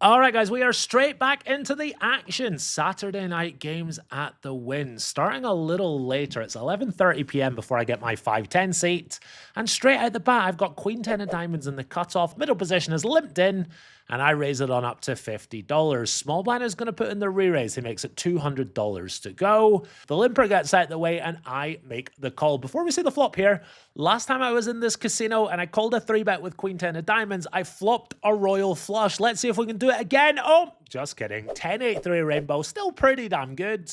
All right, guys, we are straight back into the action. Saturday night games at the Win. Starting a little later. It's 11:30 p.m. before I get my 5-10 seat. And straight out the bat, I've got Queen 10 of diamonds in the cutoff. Middle position is limped in, and I raise it on up to $50. Small blind is going to put in the re-raise. He makes it $200 to go. The limper gets out the way, and I make the call. Before we see the flop here, last time I was in this casino and I called a 3-bet with Queen 10 of diamonds, I flopped a royal flush. Let's see if we can do it again. Oh, just kidding. 10-8-3 rainbow. Still pretty damn good.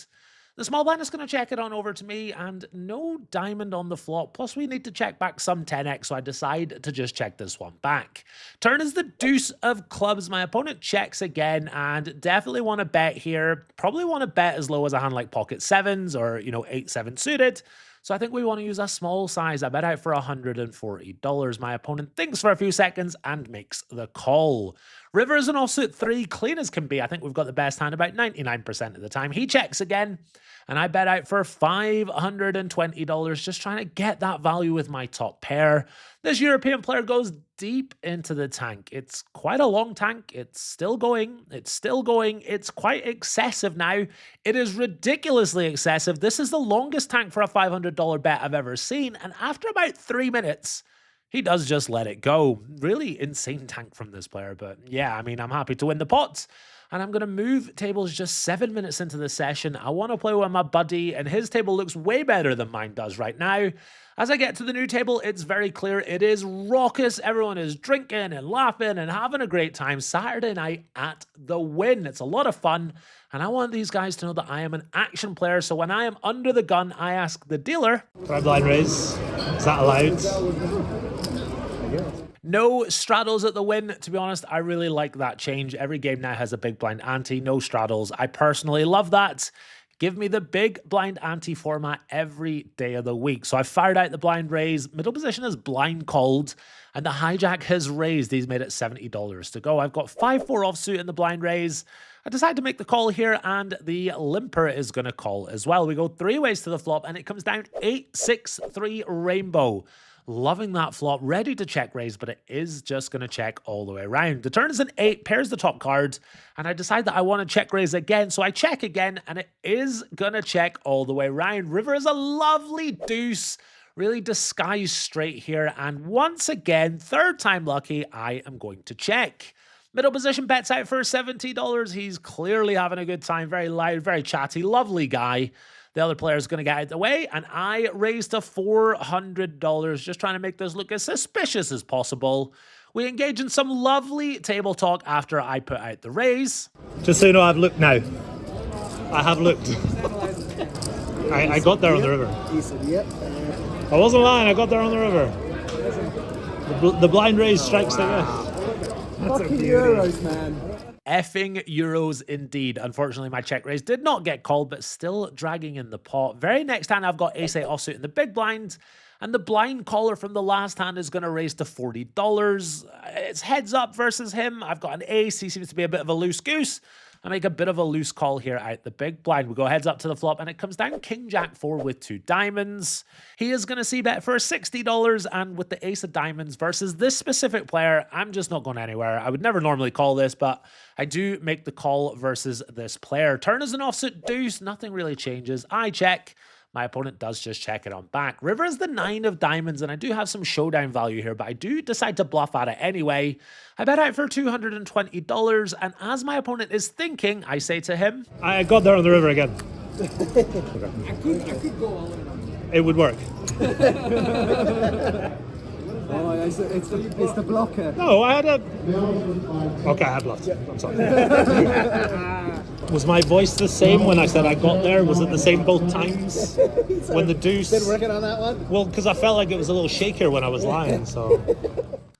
The small blind is going to check it on over to me, and no diamond on the flop. Plus, we need to check back some 10x, so I decide to just check this one back. Turn is the deuce of clubs. My opponent checks again, and definitely want to bet here. Probably want to bet as low as a hand like pocket sevens or, 8-7 suited. So I think we want to use a small size. I bet out for $140. My opponent thinks for a few seconds and makes the call. River is an offsuit 3, clean as can be. I think we've got the best hand about 99% of the time. He checks again, and I bet out for $520, just trying to get that value with my top pair. This European player goes deep into the tank. It's quite a long tank. It's still going. It's still going. It's quite excessive now. It is ridiculously excessive. This is the longest tank for a $500 bet I've ever seen, and after about 3 minutes, he does just let it go. Really insane tank from this player, but yeah, I mean, I'm happy to win the pot. And I'm going to move tables just 7 minutes into the session. I want to play with my buddy, and his table looks way better than mine does right now. As I get to the new table, it's very clear it is raucous. Everyone is drinking and laughing and having a great time. Saturday night at the Win. It's a lot of fun, and I want these guys to know that I am an action player. So when I am under the gun, I ask the dealer. Try blind raise. Is that allowed? No straddles at the Win. To be honest, I really like that change. Every game now has a big blind ante, no straddles. I personally love that. Give me the big blind ante format every day of the week. So I fired out the blind raise. Middle position is blind called, and the hijack has raised. He's made it $70 to go. I've got 5-4 offsuit in the blind raise. I decide to make the call here, and the limper is going to call as well. We go 3 ways to the flop, and it comes down 8-6-3 rainbow. Loving that flop, ready to check raise, but it is just going to check all the way around. The turn is an 8, pairs the top card, and I decide that I want to check raise again, so I check again, and it is going to check all the way around. River is a lovely deuce, really disguised straight here, and once again, third time lucky, I am going to check. Middle position bets out for $70. He's clearly having a good time, very loud, very chatty, lovely guy. The other player is going to get out of the way, and I raised to $400, just trying to make this look as suspicious as possible. We engage in some lovely table talk after I put out the raise. Just so you know, I've looked now. I have looked. I got there on the river. He said, yep. I wasn't lying, I got there on the river. The blind raise strikes like this. Fucking euros, man. Effing euros indeed. Unfortunately, my check raise did not get called, but still dragging in the pot. Very next hand, I've got ace-8 offsuit in the big blind, and the blind caller from the last hand is going to raise to $40. It's heads up versus him. I've got an ace. He seems to be a bit of a loose goose. I make a bit of a loose call here out the big blind. We go heads up to the flop, and it comes down king jack 4 with 2 diamonds. He is going to see bet for $60, and with the ace of diamonds versus this specific player, I'm just not going anywhere. I would never normally call this, but I do make the call versus this player. Turn is an offsuit deuce. Nothing really changes. I check. My opponent does just check it on back. River is the 9 of diamonds, and I do have some showdown value here, but I do decide to bluff at it anyway. I bet out for $220, and as my opponent is thinking, I say to him, I got there on the river again. I could go all in on It would work. Oh, it's the blocker. No, I had a... Okay, I bluffed. I'm sorry. Was my voice the same when I said I got there? Was it the same both times? When the deuce... Been working on that one? Well, because I felt like it was a little shakier when I was lying, so...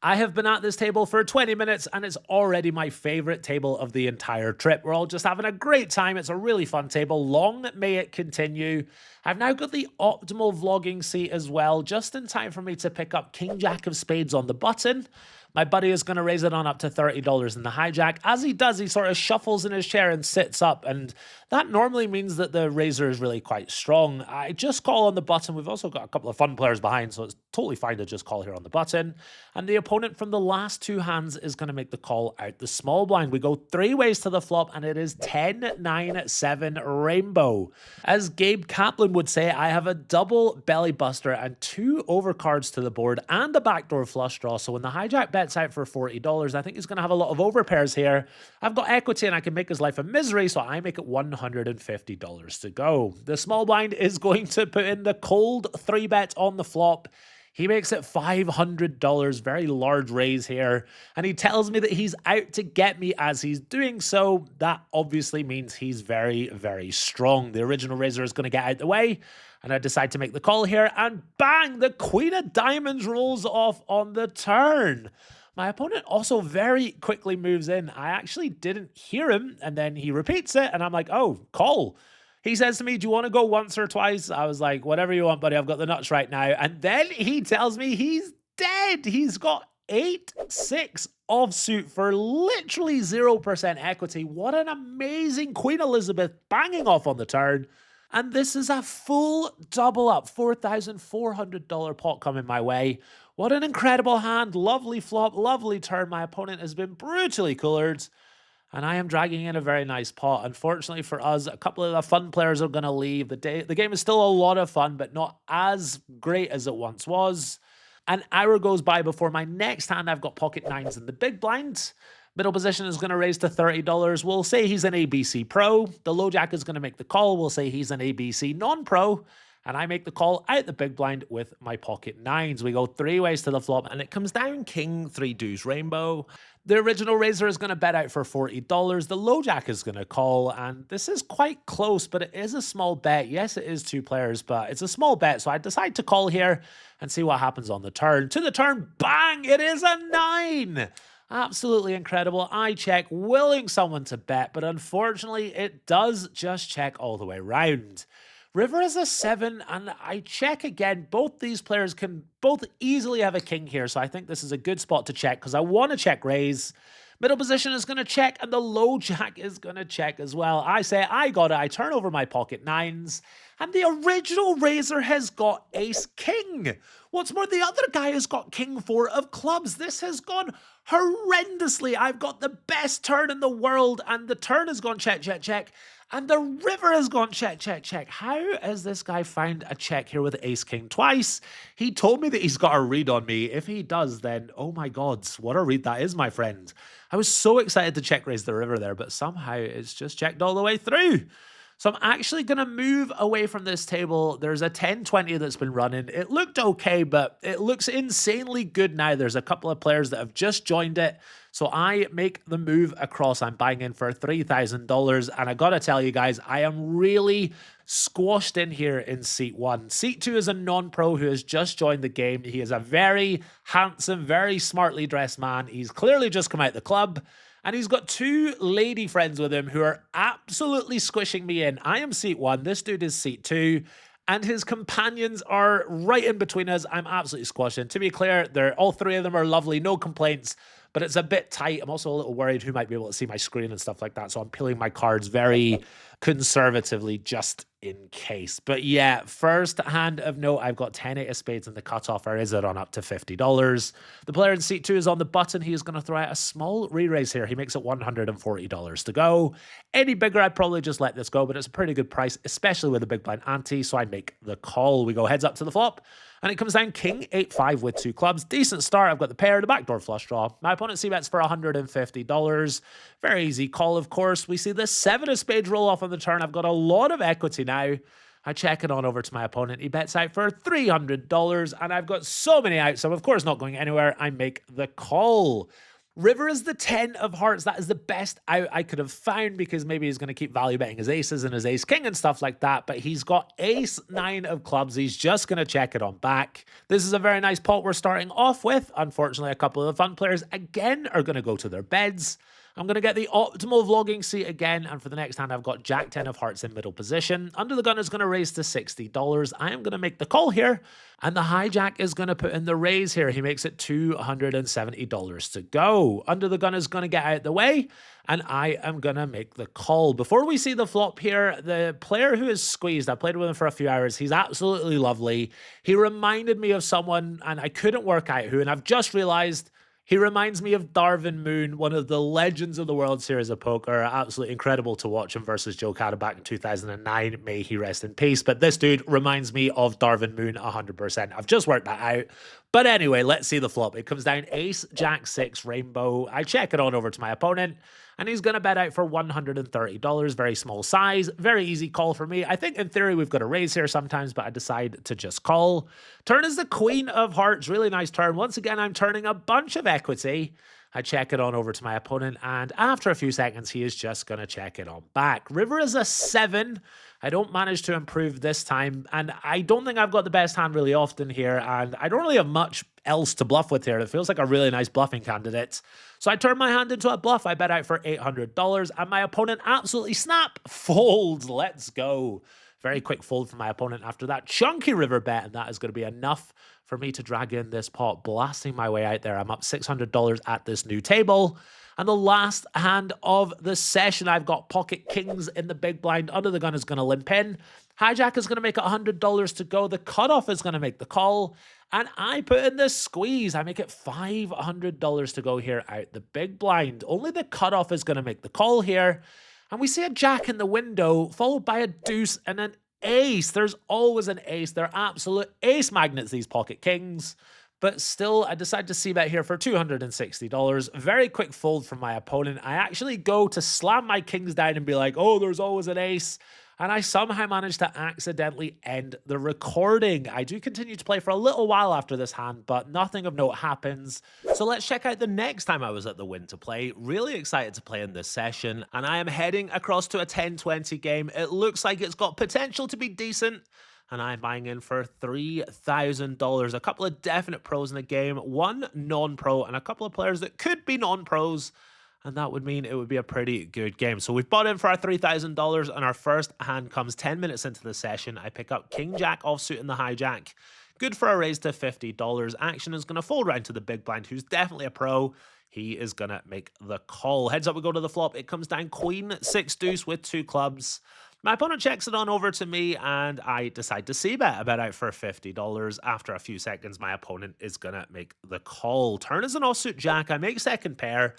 I have been at this table for 20 minutes, and it's already my favorite table of the entire trip. We're all just having a great time. It's a really fun table. Long may it continue. I've now got the optimal vlogging seat as well, just in time for me to pick up king jack of spades on the button. My buddy is going to raise it on up to $30 in the hijack. As he does, he sort of shuffles in his chair and sits up, and that normally means that the raiser is really quite strong. I just call on the button. We've also got a couple of fun players behind, so it's totally fine to just call here on the button. And the opponent from the last two hands is going to make the call out the small blind. We go three ways to the flop, and it is 10-9-7 rainbow. As Gabe Kaplan would say, I have a double belly buster and two overcards to the board and a backdoor flush draw. So when the hijack bets out for $40, I think he's going to have a lot of overpairs here. I've got equity and I can make his life a misery, so I make it $150 to go. The small blind is going to put in the cold 3-bet on the flop. He makes it $500, very large raise here, and he tells me that he's out to get me as he's doing so. That obviously means he's very, very strong. The original raiser is going to get out the way, and I decide to make the call here, and bang, the Queen of Diamonds rolls off on the turn. My opponent also very quickly moves in. I actually didn't hear him, and then he repeats it, and I'm like, oh, call. He says to me, do you want to go once or twice? I was like, whatever you want, buddy. I've got the nuts right now. And then he tells me he's dead. He's got 8-6 offsuit for literally 0% equity. What an amazing Queen Elizabeth banging off on the turn. And this is a full double up, $4,400 pot coming my way. What an incredible hand. Lovely flop, lovely turn. My opponent has been brutally colored. And I am dragging in a very nice pot. Unfortunately for us, a couple of the fun players are going to leave. The game is still a lot of fun, but not as great as it once was. An hour goes by before my next hand. I've got pocket nines in the big blind. Middle position is going to raise to $30. We'll say he's an ABC Pro. The low jack is going to make the call. We'll say he's an ABC non-pro. And I make the call out the big blind with my pocket nines. We go three ways to the flop, and it comes down king, three deuce rainbow. The original raiser is going to bet out for $40. The low jack is going to call, and this is quite close, but it is a small bet. Yes, it is two players, but it's a small bet, so I decide to call here and see what happens on the turn. To the turn, bang! It is a 9! Absolutely incredible. I check, willing someone to bet, but unfortunately, it does just check all the way around. River is a 7, and I check again. Both these players can both easily have a king here, so I think this is a good spot to check because I want to check raise. Middle position is going to check, and the low jack is going to check as well. I say, I got it. I turn over my pocket nines, and the original raiser has got ace king. What's more, the other guy has got king 4 of clubs. This has gone horrendously. I've got the best turn in the world, and the turn has gone check, check, check. And the river has gone check, check, check. How has this guy found a check here with ace king twice? He told me that he's got a read on me. If he does, then oh my god, what a read that is, my friend. I was so excited to check raise the river there, but somehow it's just checked all the way through. So I'm actually going to move away from this table. There's a 10-20 that's been running. It looked okay, but it looks insanely good now. There's a couple of players that have just joined it. So I make the move across. I'm buying in for $3,000. And I got to tell you guys, I am really squashed in here in seat 1. Seat 2 is a non-pro who has just joined the game. He is a very handsome, very smartly dressed man. He's clearly just come out the club. And he's got two lady friends with him who are absolutely squishing me in. I am seat 1. This dude is seat 2. And his companions are right in between us. I'm absolutely squashed in. To be clear, all three of them are lovely. No complaints. But it's a bit tight. I'm also a little worried who might be able to see my screen and stuff like that. So I'm peeling my cards very conservatively just in case. But yeah, first hand of note, I've got 10-8 of spades and the cutoff is it on up to $50. The player in seat 2 is on the button. He is going to throw out a small re-raise here. He makes it $140 to go. Any bigger, I'd probably just let this go, but it's a pretty good price, especially with a big blind ante. So I make the call. We go heads up to the flop. And it comes down king 8-5 with 2 clubs. Decent start. I've got the pair, the backdoor flush draw. My opponent c-bets for $150. Very easy call, of course. We see the 7 of spades roll off on the turn. I've got a lot of equity now. I check it on over to my opponent. He bets out for $300. And I've got so many outs. So, of course, not going anywhere. I make the call. River is the 10 of hearts. That is the best out I could have found because maybe he's going to keep value betting his aces and his ace king and stuff like that. But he's got ace 9 of clubs. He's just going to check it on back. This is a very nice pot we're starting off with. Unfortunately, a couple of the fun players again are going to go to their beds. I'm going to get the optimal vlogging seat again, and for the next hand, I've got Jack 10 of hearts in middle position. Under the gun is going to raise to $60. I am going to make the call here, and the hijack is going to put in the raise here. He makes it $270 to go. Under the gun is going to get out the way, and I am going to make the call. Before we see the flop here, the player who is squeezed, I played with him for a few hours. He's absolutely lovely. He reminded me of someone, and I couldn't work out who, and I've just realized he reminds me of Darvin Moon, one of the legends of the World Series of Poker. Absolutely incredible to watch him versus Joe Cada back in 2009. May he rest in peace. But this dude reminds me of Darvin Moon 100%. I've just worked that out. But anyway, let's see the flop. It comes down ace, jack, 6, rainbow. I check it on over to my opponent, and he's going to bet out for $130. Very small size. Very easy call for me. I think in theory we've got a raise here sometimes, but I decide to just call. Turn is the queen of hearts. Really nice turn. Once again, I'm turning a bunch of equity. I check it on over to my opponent, and after a few seconds, he is just going to check it on back. River is a 7. I don't manage to improve this time, and I don't think I've got the best hand really often here, and I don't really have much else to bluff with here. It feels like a really nice bluffing candidate. So I turn my hand into a bluff. I bet out for $800, and my opponent absolutely folds. Let's go. Very quick fold from my opponent after that chunky river bet, and that is going to be enough for me to drag in this pot, blasting my way out there. I'm up $600 at this new table. And the last hand of the session, I've got pocket kings in the big blind. Under the gun is going to limp in. Hijack is going to make $100 to go. The cutoff is going to make the call. And I put in the squeeze. I make it $500 to go here out the big blind. Only the cutoff is going to make the call here. And we see a jack in the window, followed by a deuce and an ace. There's always an ace. They're absolute ace magnets, these pocket kings. But still, I decide to see bet here for $260. Very quick fold from my opponent. I actually go to slam my kings down and be like, oh, there's always an ace. And I somehow managed to accidentally end the recording. I do continue to play for a little while after this hand, but nothing of note happens. So let's check out the next time I was at the Win to play. Really excited to play in this session. And I am heading across to a 10-20 game. It looks like it's got potential to be decent. And I'm buying in for $3,000. A couple of definite pros in the game, one non-pro, and a couple of players that could be non-pros. And that would mean it would be a pretty good game. So we've bought in for our $3,000, and our first hand comes 10 minutes into the session. I pick up King Jack offsuit in the hijack. Good for a raise to $50. Action is going to fold round to the big blind, who's definitely a pro. He is going to make the call. Heads up, we go to the flop. It comes down queen, 6 deuce with 2 clubs. My opponent checks it on over to me, and I decide to c-bet. I bet out for $50. After a few seconds, my opponent is going to make the call. Turn is an offsuit jack. I make second pair.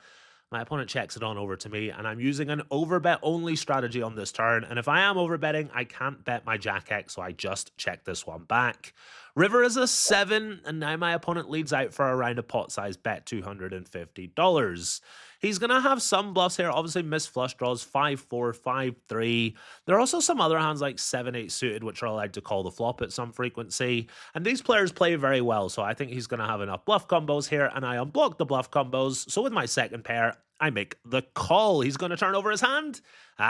My opponent checks it on over to me, and I'm using an overbet only strategy on this turn. And if I am overbetting, I can't bet my Jack X, so I just check this one back. River is a 7, and now my opponent leads out for a round of pot size bet, $250. He's going to have some bluffs here. Obviously, missed flush draws, 5-4, 5-3. There are also some other hands like 7-8 suited, which are allowed to call the flop at some frequency. And these players play very well, so I think he's going to have enough bluff combos here, and I unblock the bluff combos. So with my second pair, I make the call. He's going to turn over his hand.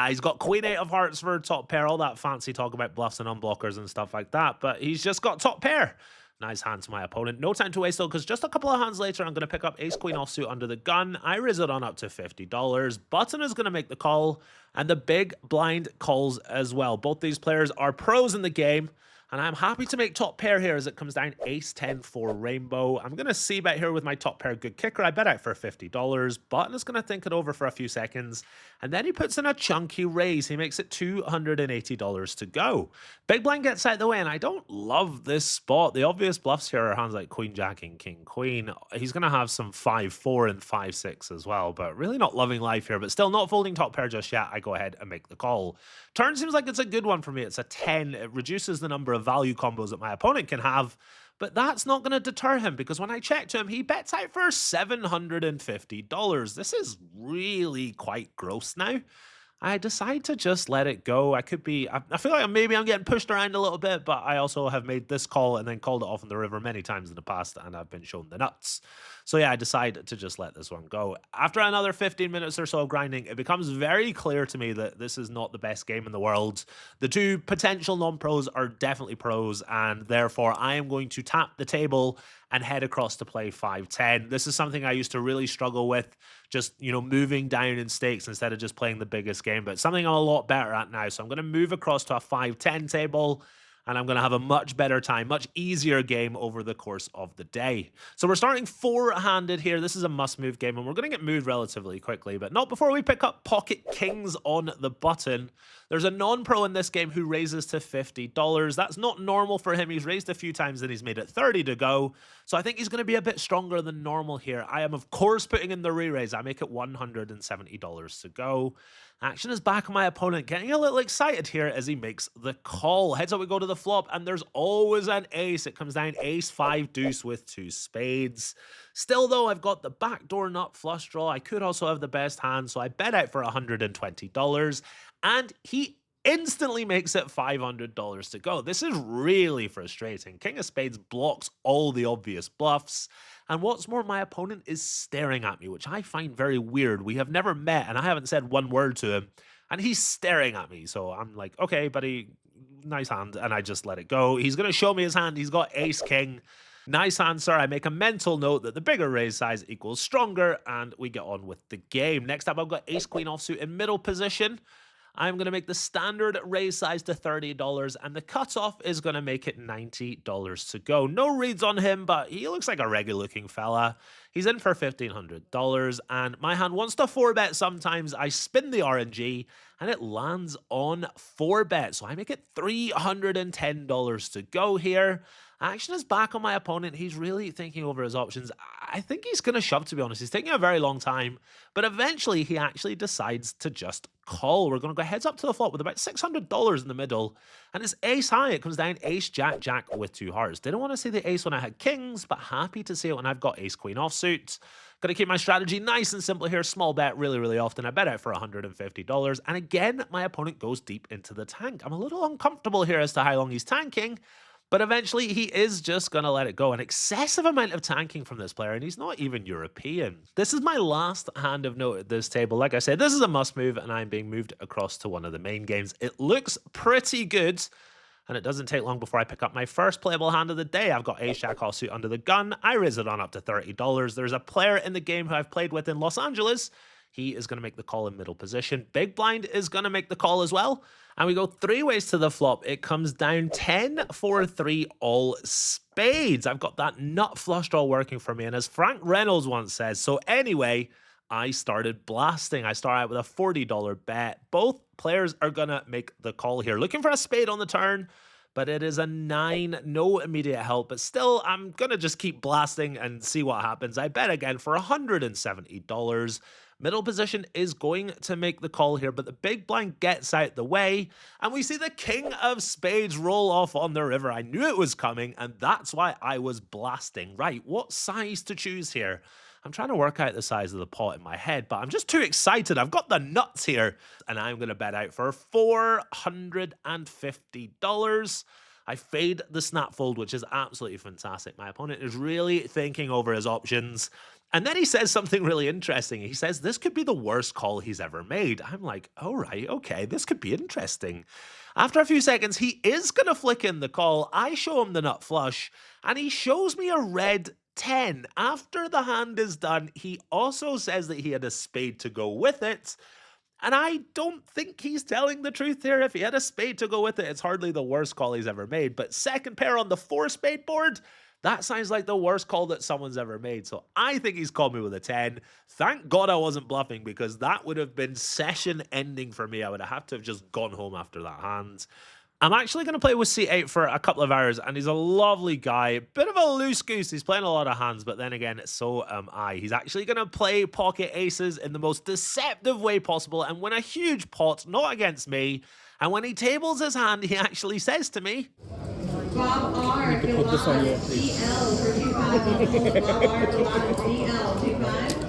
He's got queen 8 of hearts for top pair, all that fancy talk about bluffs and unblockers and stuff like that, but he's just got top pair. Nice hand to my opponent. No time to waste though, because just a couple of hands later, I'm going to pick up ace queen offsuit under the gun. I raise it on up to $50. Button is going to make the call, and the big blind calls as well. Both these players are pros in the game, and I'm happy to make top pair here as it comes down ace 10 for rainbow. I'm going to c-bet here with my top pair good kicker. I bet out for $50. Button is going to think it over for a few seconds, and then he puts in a chunky raise. He makes it $280 to go. Big blind gets out of the way, and I don't love this spot. The obvious bluffs here are hands like queen jack and king queen. He's going to have some 5-4 and 5-6 as well, but really not loving life here, but still not folding top pair just yet. I go ahead and make the call. Turn seems like it's a good one for me. It's a 10. It reduces the number of value combos that my opponent can have, but that's not going to deter him, because when I checked him, he bets out for $750. This is really quite gross now. I decide to just let it go. I feel like maybe I'm getting pushed around a little bit, but I also have made this call and then called it off in the river many times in the past, and I've been shown the nuts. So yeah, I decide to just let this one go. After another 15 minutes or so of grinding, it becomes very clear to me that this is not the best game in the world. The two potential non-pros are definitely pros, and therefore I am going to tap the table and head across to play 5-10. This is something I used to really struggle with, just, moving down in stakes instead of just playing the biggest game, but something I'm a lot better at now. So I'm going to move across to a 5-10 table, and I'm going to have a much better time, much easier game over the course of the day. So we're starting four-handed here. This is a must-move game, and we're going to get moved relatively quickly, but not before we pick up pocket kings on the button. There's a non-pro in this game who raises to $50. That's not normal for him. He's raised a few times and he's made it 30 to go. So I think he's going to be a bit stronger than normal here. I am, of course, putting in the re-raise. I make it $170 to go. Action is back on my opponent, getting a little excited here as he makes the call. Heads up, we go to the flop, and there's always an ace. It comes down ace 5 deuce with 2 spades. Still, though, I've got the backdoor nut flush draw. I could also have the best hand, so I bet out for $120. And he instantly makes it $500 to go. This is really frustrating. King of Spades blocks all the obvious bluffs. And what's more, my opponent is staring at me, which I find very weird. We have never met, and I haven't said one word to him. And he's staring at me. So I'm like, okay, buddy, nice hand. And I just let it go. He's going to show me his hand. He's got ace king. Nice answer. I make a mental note that the bigger raise size equals stronger, and we get on with the game. Next up, I've got ace queen offsuit in middle position. I'm going to make the standard raise size to $30, and the cutoff is going to make it $90 to go. No reads on him, but he looks like a regular-looking fella. He's in for $1,500, and my hand wants to 4-bet sometimes. I spin the RNG, and it lands on 4-bet, so I make it $310 to go here. Action is back on my opponent. He's really thinking over his options. I think he's going to shove, to be honest. He's taking a very long time, but eventually he actually decides to just call. We're going to go heads up to the flop with about $600 in the middle, and it's ace high. It comes down ace jack jack with 2 hearts. Didn't want to see the ace when I had kings, but happy to see it when I've got ace queen offsuit. Going to keep my strategy nice and simple here. Small bet really, really often. I bet out for $150, and again, my opponent goes deep into the tank. I'm a little uncomfortable here as to how long he's tanking, but eventually, he is just going to let it go. An excessive amount of tanking from this player, and he's not even European. This is my last hand of note at this table. Like I said, this is a must move, and I'm being moved across to one of the main games. It looks pretty good, and it doesn't take long before I pick up my first playable hand of the day. I've got ace-jack offsuit under the gun. I raise it on up to $30. There's a player in the game who I've played with in Los Angeles. He is going to make the call in middle position. Big blind is going to make the call as well. And we go 3 ways to the flop. It comes down 10-4-3 all spades. I've got that nut flush draw working for me. And as Frank Reynolds once says, so anyway, I started blasting. I start out with a $40 bet. Both players are going to make the call here. Looking for a spade on the turn, but it is a 9. No immediate help. But still, I'm going to just keep blasting and see what happens. I bet again for $170. Middle position is going to make the call here, but the big blind gets out the way, and we see the king of spades roll off on the river. I knew it was coming, and that's why I was blasting. Right, what size to choose here? I'm trying to work out the size of the pot in my head, but I'm just too excited. I've got the nuts here, and I'm going to bet out for $450. I fade the snap fold, which is absolutely fantastic. My opponent is really thinking over his options. And then he says something really interesting. He says this could be the worst call he's ever made. I'm like, oh, right, okay, this could be interesting. After a few seconds, he is going to flick in the call. I show him the nut flush, and he shows me a red 10. After the hand is done, he also says that he had a spade to go with it. And I don't think he's telling the truth here. If he had a spade to go with it, it's hardly the worst call he's ever made. But second pair on the 4-spade board, that sounds like the worst call that someone's ever made. So I think he's called me with a 10. Thank God I wasn't bluffing, because that would have been session ending for me. I would have to have just gone home after that hand. I'm actually going to play with C8 for a couple of hours, and he's a lovely guy. Bit of a loose goose. He's playing a lot of hands, but then again, so am I. He's actually going to play pocket aces in the most deceptive way possible and win a huge pot, not against me. And when he tables his hand, he actually says to me, Bob R. You can put this on your DL for 25. Bob R. DL 25.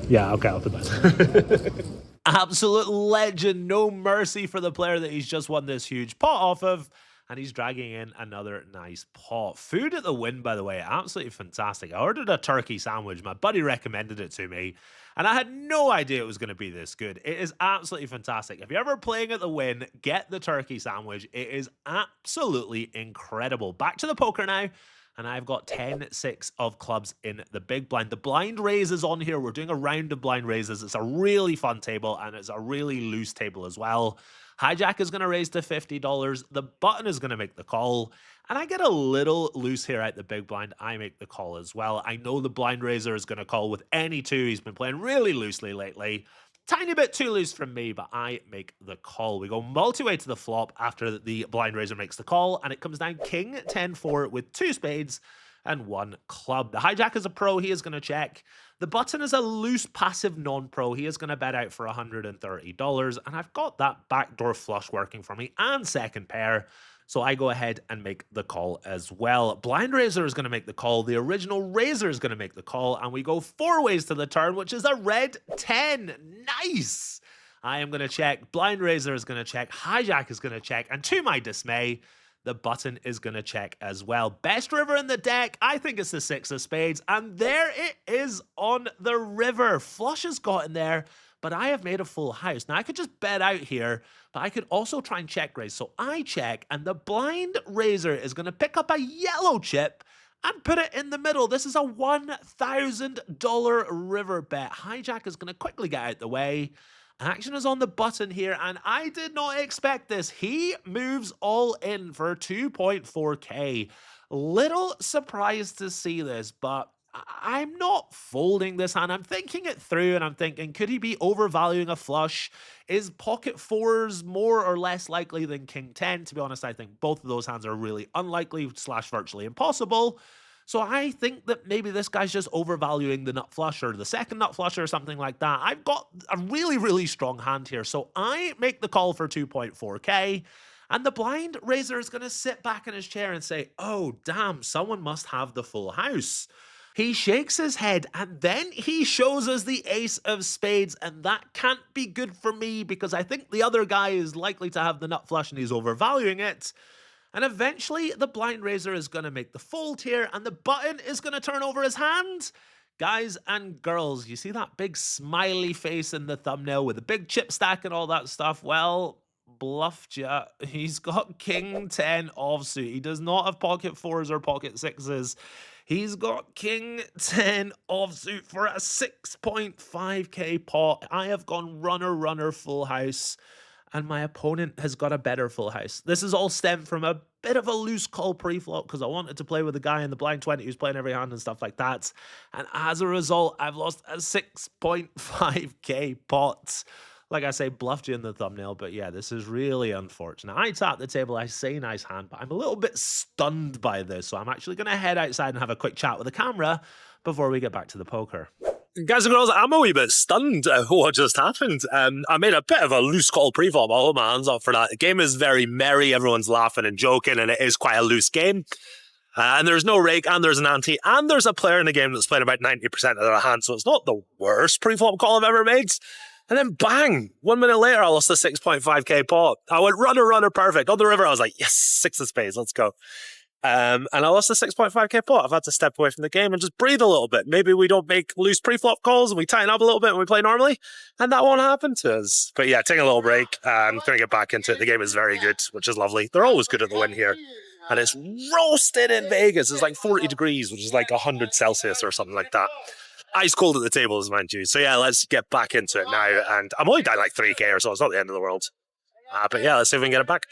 Yeah, okay, I'll put that. Absolute legend. No mercy for the player that he's just won this huge pot off of. and he's dragging in another nice pot. Food at the Win, by the way, absolutely fantastic. I ordered a turkey sandwich. My buddy recommended it to me, and I had no idea it was going to be this good. It is absolutely fantastic. If you're ever playing at the Win, get the turkey sandwich. It is absolutely incredible. Back to the poker now. And I've got 10-6 of clubs in the big blind. The blind raise is on here. We're doing a round of blind raises. It's a really fun table, and it's a really loose table as well. Hijack is going to raise to $50. The button is going to make the call. And I get a little loose here at the big blind. I make the call as well. I know the blind raiser is going to call with any two. He's been playing really loosely lately. Tiny bit too loose from me, but I make the call. We go multi-way to the flop after the blind raiser makes the call, and it comes down king 10-4 with 2 spades and 1 club. The hijack is a pro. He is going to check. The button is a loose passive non-pro. He is going to bet out for $130, and I've got that backdoor flush working for me and second pair. So I go ahead and make the call as well. Blind raiser is going to make the call. The original raiser is going to make the call. And we go 4 ways to the turn, which is a red 10. Nice. I am going to check. Blind raiser is going to check. Hijack is going to check. And to my dismay, the button is going to check as well. Best river in the deck. I think it's the 6 of spades. And there it is on the river. Flush has got in there, but I have made a full house. Now, I could just bet out here, but I could also try and check raise. So I check, and the blind raiser is going to pick up a yellow chip and put it in the middle. This is a $1,000 river bet. Hijack is going to quickly get out the way. Action is on the button here, and I did not expect this. He moves all in for 2.4K. Little surprised to see this, but I'm not folding this hand. I'm thinking it through, and I'm thinking, could he be overvaluing a flush? Is pocket fours more or less likely than king 10? To be honest, I think both of those hands are really unlikely / virtually impossible. So I think that maybe this guy's just overvaluing the nut flush or the second nut flush or something like that. I've got a really, really strong hand here. So I make the call for 2.4K. And the blind raiser is going to sit back in his chair and say, oh, damn, someone must have the full house. He shakes his head, and then he shows us the ace of spades, and that can't be good for me because I think the other guy is likely to have the nut flush and he's overvaluing it. And eventually, the blind raiser is going to make the fold here, and the button is going to turn over his hand. Guys and girls, you see that big smiley face in the thumbnail with the big chip stack and all that stuff? Well, bluffed ya. He's got king 10 offsuit. He does not have pocket fours or pocket sixes. He's got king 10 offsuit for a 6.5K pot. I have gone runner, full house, and my opponent has got a better full house. This is all stemmed from a bit of a loose call pre-flop because I wanted to play with a guy in the blind 20 who's playing every hand and stuff like that. And as a result, I've lost a 6.5K pot. Like I say, bluffed you in the thumbnail, but yeah, this is really unfortunate. I tap the table, I say nice hand, but I'm a little bit stunned by this, so I'm actually going to head outside and have a quick chat with the camera before we get back to the poker. Guys and girls, I'm a wee bit stunned at what just happened. I made a bit of a loose call pre-flop. I'll hold my hands up for that. The game is very merry. Everyone's laughing and joking, and it is quite a loose game. And there's no rake, and there's an ante, and there's a player in the game that's playing about 90% of their hand, so it's not the worst pre-flop call I've ever made. And then bang, 1 minute later, I lost a 6.5K pot. I went runner, perfect. On the river, I was like, yes, 6 of spades, let's go. And I lost a 6.5K pot. I've had to step away from the game and just breathe a little bit. Maybe we don't make loose pre-flop calls and we tighten up a little bit and we play normally, and that won't happen to us. But yeah, taking a little break. I'm going to get back into it. The game is very good, which is lovely. They're always good at the Win here. And it's roasted in Vegas. It's like 40 degrees, which is like 100 Celsius or something like that. Ice cold at the tables, mind you. So yeah, let's get back into it now. And I'm only down like 3K or so. It's not the end of the world. But yeah, let's see if we can get it back.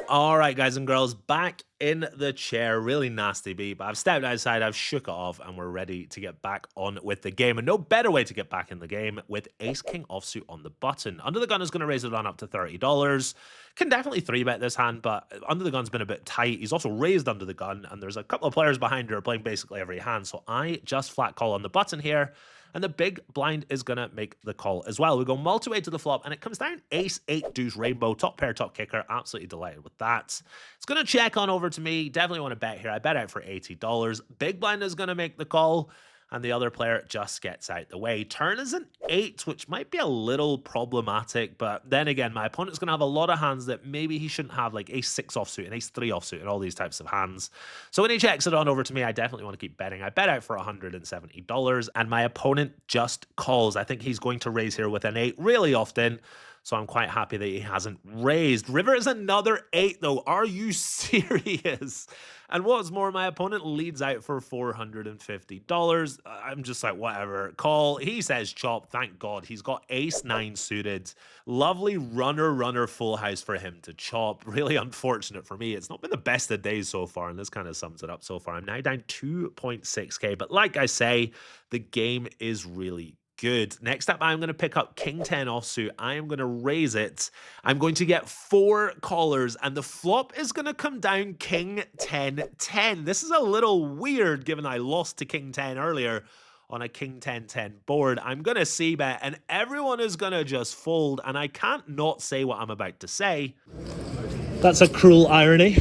All right, guys and girls, back in the chair. Really nasty beat, but I've stepped outside, I've shook it off, and we're ready to get back on with the game. And no better way to get back in the game with ace-king offsuit on the button. Under the gun is going to raise it on up to $30. Can definitely 3-bet this hand, but under the gun's been a bit tight. He's also raised under the gun, and there's a couple of players behind who are playing basically every hand. So I just flat call on the button here. And the big blind is going to make the call as well. We go multi-way to the flop, and it comes down ace, 8, deuce, rainbow, top pair, top kicker. Absolutely delighted with that. It's going to check on over to me. Definitely want to bet here. I bet out for $80. Big blind is going to make the call. and the other player just gets out the way. Turn is an 8, which might be a little problematic, but then again, my opponent's going to have a lot of hands that maybe he shouldn't have, like ace-6 offsuit and ace-3 offsuit and all these types of hands. So when he checks it on over to me, I definitely want to keep betting. I bet out for $170, and my opponent just calls. I think he's going to raise here with an 8 really often, so I'm quite happy that he hasn't raised. River is another 8, though. Are you serious? And what's more, my opponent leads out for $450. I'm just like, whatever. Call. He says chop. Thank God. He's got ace-9 suited. Lovely runner full house for him to chop. Really unfortunate for me. It's not been the best of days so far, and this kind of sums it up so far. I'm now down 2.6k, but like I say, the game is really good. Next up, I'm going to pick up king 10 offsuit. I am going to raise it. I'm going to get 4 callers, and the flop is going to come down king 10 10. This is a little weird given I lost to king 10 earlier on a king 10 10 board. I'm going to c-bet, and everyone is going to just fold, and I can't not say what I'm about to say. That's a cruel irony.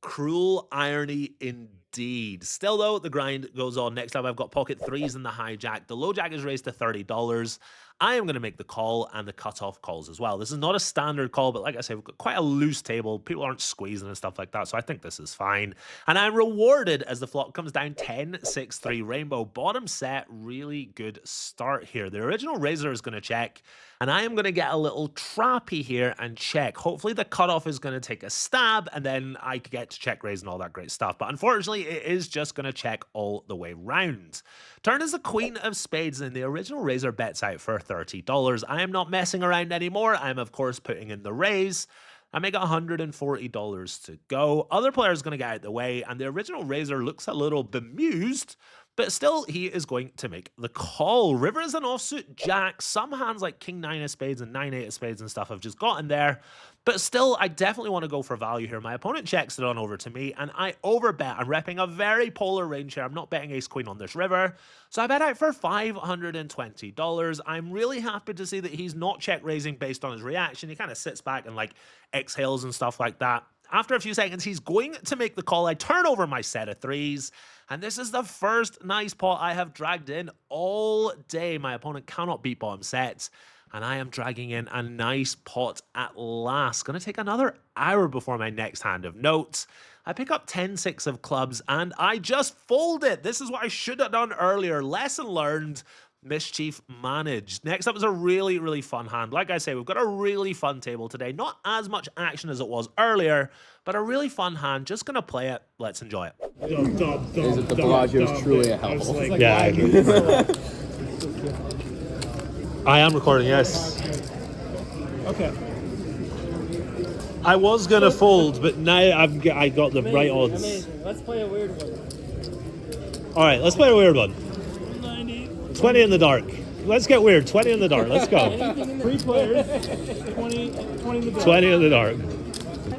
Cruel irony indeed. Still though, the grind goes on. Next up, I've got pocket 3s in the hijack. The low jack is raised to $30. I am going to make the call, and the cutoff calls as well. This is not a standard call, but like I said, we've got quite a loose table. People aren't squeezing and stuff like that, so I think this is fine. And I'm rewarded as the flop comes down 10-6-3 rainbow. Bottom set, really good start here. The original raiser is going to check, and I am going to get a little trappy here and check. Hopefully the cutoff is going to take a stab, and then I get to check raise and all that great stuff. But unfortunately, it is just going to check all the way round. Turn is the queen of spades, and the original raiser bets out for $30. I am not messing around anymore. I'm, of course, putting in the raise. I make $140 to go. Other players going to get out the way, and the original raiser looks a little bemused, but still, he is going to make the call. River is an offsuit jack. Some hands like king 9 of spades and 9-8 of spades and stuff have just gotten there. But still, I definitely want to go for value here. My opponent checks it on over to me, and I overbet. I'm repping a very polar range here. I'm not betting ace-queen on this river. So I bet out for $520. I'm really happy to see that he's not check-raising based on his reaction. He kind of sits back and like exhales and stuff like that. After a few seconds, he's going to make the call. I turn over my set of 3s, and this is the first nice pot I have dragged in all day. My opponent cannot beat bottom sets, and I am dragging in a nice pot at last. Going to take another hour before my next hand of notes. I pick up 10-6 of clubs, and I just fold it. This is what I should have done earlier. Lesson learned. Mischief managed. Next up is a really fun hand. Like I say, we've got a really fun table today. Not as much action as it was earlier, but a really fun hand. Just gonna play it. Let's enjoy it. Is it the Bellagio is truly a hellhole? Like, yeah, I agree. I am recording, yes. Okay. I was gonna fold, but now I got the right odds. Amazing. Let's play a weird one. All right, let's play a weird one. 90. 20 in the dark. Let's get weird. 20 in the dark. Let's go. 3 players. 20 in the dark. 20 in the dark.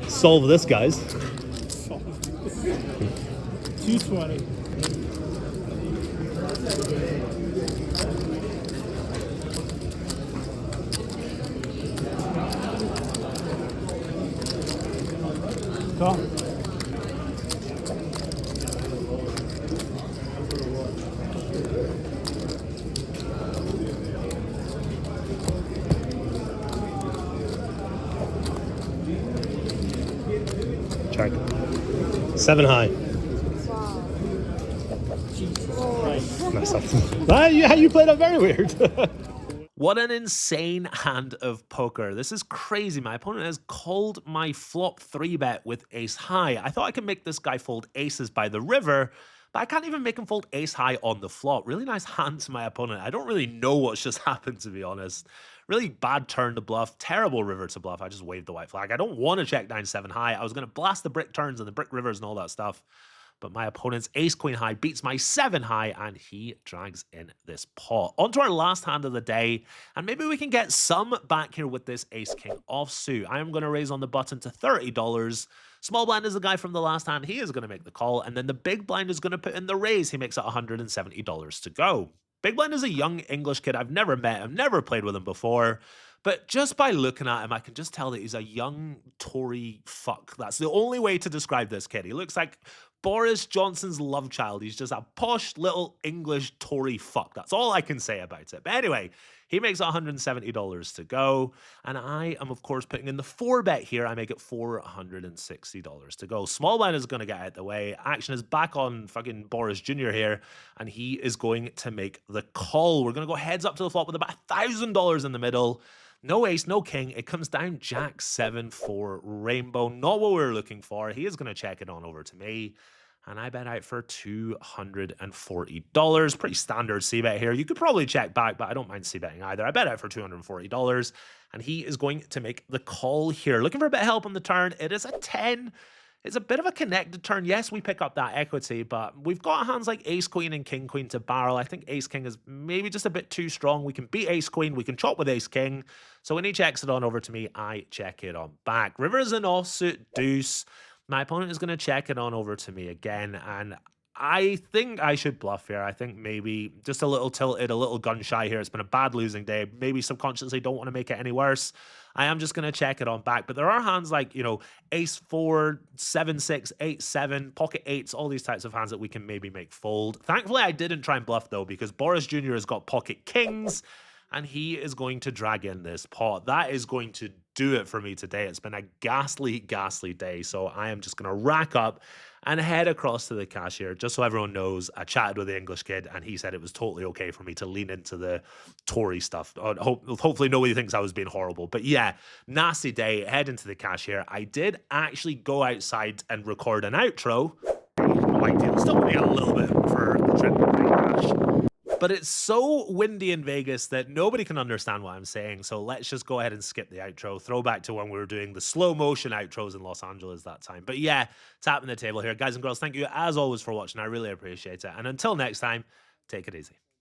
Solve this, guys. 220. Call. Check. 7 high. Nice. You played that very weird. What an insane hand of poker. This is crazy. My opponent has called my flop 3-bet with ace high. I thought I could make this guy fold aces by the river, but I can't even make him fold ace high on the flop. Really nice hand to my opponent. I don't really know what's just happened, to be honest. Really bad turn to bluff. Terrible river to bluff. I just waved the white flag. I don't want to check down 7 high. I was going to blast the brick turns and the brick rivers and all that stuff. But my opponent's ace-queen high beats my 7 high, and he drags in this pot. On to our last hand of the day, and maybe we can get some back here with this ace-king offsuit. I am going to raise on the button to $30. Small blind is the guy from the last hand. He is going to make the call, and then the big blind is going to put in the raise. He makes it $170 to go. Big blind is a young English kid. I've never met him, never played with him before. But just by looking at him, I can just tell that he's a young Tory fuck. That's the only way to describe this kid. He looks like Boris Johnson's love child. He's just a posh little English Tory fuck. That's all I can say about it. But anyway, he makes $170 to go. And I am, of course, putting in the 4-bet here. I make it $460 to go. Small blind is going to get out the way. Action is back on fucking Boris Jr. here. And he is going to make the call. We're going to go heads up to the flop with about $1,000 in the middle. No ace, no king. It comes down Jack 7 for rainbow. Not what we were looking for. He is going to check it on over to me. And I bet out for $240. Pretty standard c-bet here. You could probably check back, but I don't mind c-betting either. I bet out for $240. And he is going to make the call here. Looking for a bit of help on the turn. It is a 10. It's a bit of a connected turn. Yes, we pick up that equity, but we've got hands like ace-queen and king-queen to barrel. I think ace-king is maybe just a bit too strong. We can beat ace-queen. We can chop with ace-king. So when he checks it on over to me, I check it on back. River is an offsuit deuce. My opponent is going to check it on over to me again, and I think I should bluff here. I think maybe just a little tilted, a little gun shy here. It's been a bad losing day. Maybe subconsciously don't want to make it any worse. I am just going to check it on back. But there are hands like, you know, ace 4, 7, 6, 8, 7, pocket 8s, all these types of hands that we can maybe make fold. Thankfully, I didn't try and bluff, though, because Boris Jr. has got pocket kings, and he is going to drag in this pot. That is going to do it for me today. It's been a ghastly, ghastly day. So I am just going to rack up and head across to the cashier. Just so everyone knows, I chatted with the English kid and he said it was totally okay for me to lean into the Tory stuff. Hopefully nobody thinks I was being horrible. But yeah, nasty day. Head into the cashier. I did actually go outside and record an outro. Like, it'll still be a little bit for the trip to crash. But it's so windy in Vegas that nobody can understand what I'm saying. So let's just go ahead and skip the outro. Throw back to when we were doing the slow motion outros in Los Angeles that time. But yeah, tapping the table here. Guys and girls, thank you as always for watching. I really appreciate it. And until next time, take it easy.